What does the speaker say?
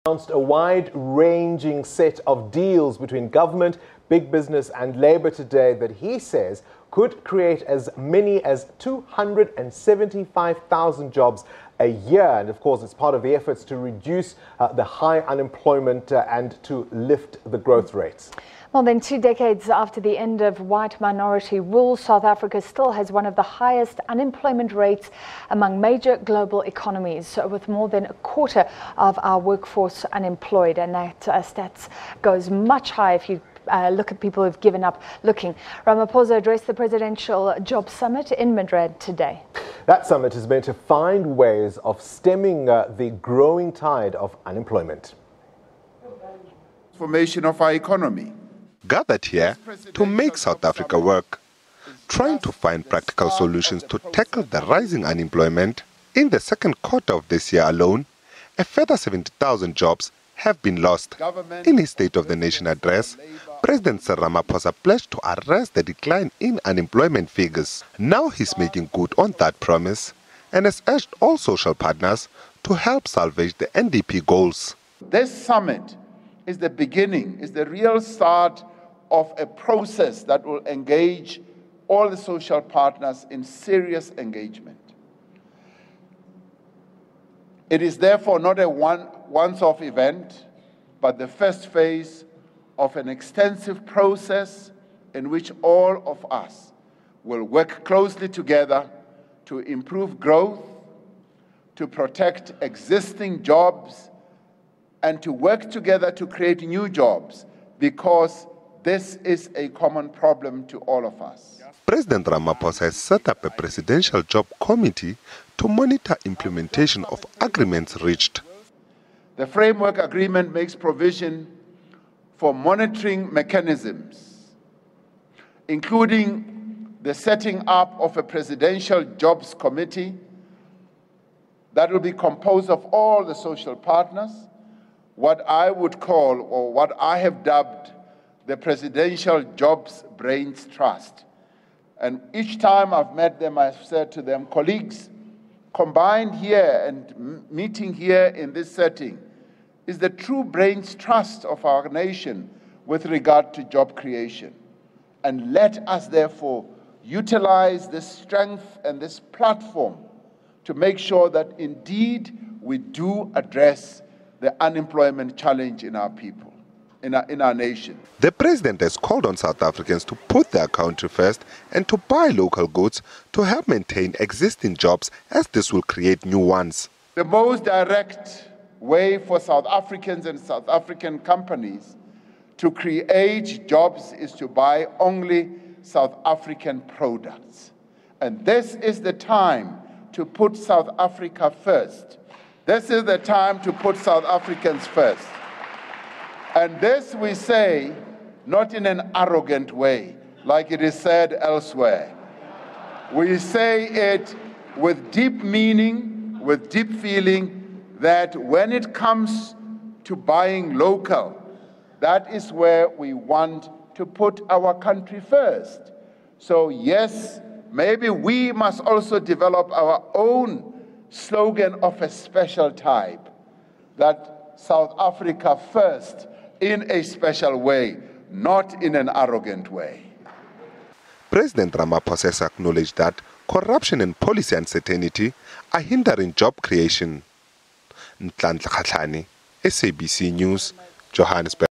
Announced a wide-ranging set of deals between government, big business and Labour today that he says could create as many as 275,000 jobs a year. And of course, it's part of the efforts to reduce the high unemployment and to lift the growth rates. More than 2 decades after the end of white minority rule, South Africa still has one of the highest unemployment rates among major global economies, with more than a quarter of our workforce unemployed. And that stats goes much higher if you look at people who've given up looking. Ramaphosa addressed the Presidential Job Summit in Midrand today. That summit is meant to find ways of stemming the growing tide of unemployment. Formation of our economy. Gathered here to make South Africa work, trying to find practical solutions to tackle the rising unemployment. In the second quarter of this year alone, a further 70,000 jobs have been lost. In his State of the Nation address, President Cyril Ramaphosa pledged to arrest the decline in unemployment figures. Now he's making good on that promise and has urged all social partners to help salvage the NDP goals. This summit is the beginning, is the real start of a process that will engage all the social partners in serious engagement. It is therefore not a once-off event, but the first phase of an extensive process in which all of us will work closely together to improve growth, to protect existing jobs, and to work together to create new jobs, because this is a common problem to all of us. President Ramaphosa has set up a presidential job committee to monitor implementation of agreements reached. The framework agreement makes provision for monitoring mechanisms, including the setting up of a presidential jobs committee that will be composed of all the social partners, what I would call, or what I have dubbed, the Presidential Jobs Brains Trust. And each time I've met them, I've said to them, colleagues, combined here and meeting here in this setting is the true brains trust of our nation with regard to job creation. And let us therefore utilize this strength and this platform to make sure that indeed we do address the unemployment challenge in our people. In our nation. The president has called on South Africans to put their country first and to buy local goods to help maintain existing jobs, as this will create new ones. The most direct way for South Africans and South African companies to create jobs is to buy only South African products. And this is the time to put South Africa first. This is the time to put South Africans first. And this we say not in an arrogant way, like it is said elsewhere. We say it with deep meaning, with deep feeling, that when it comes to buying local, that is where we want to put our country first. So yes, maybe we must also develop our own slogan of a special type, that South Africa first, in a special way, not in an arrogant way. President Ramaphosa has acknowledged that corruption and policy uncertainty are hindering job creation. Midrand, SABC News, Johannesburg.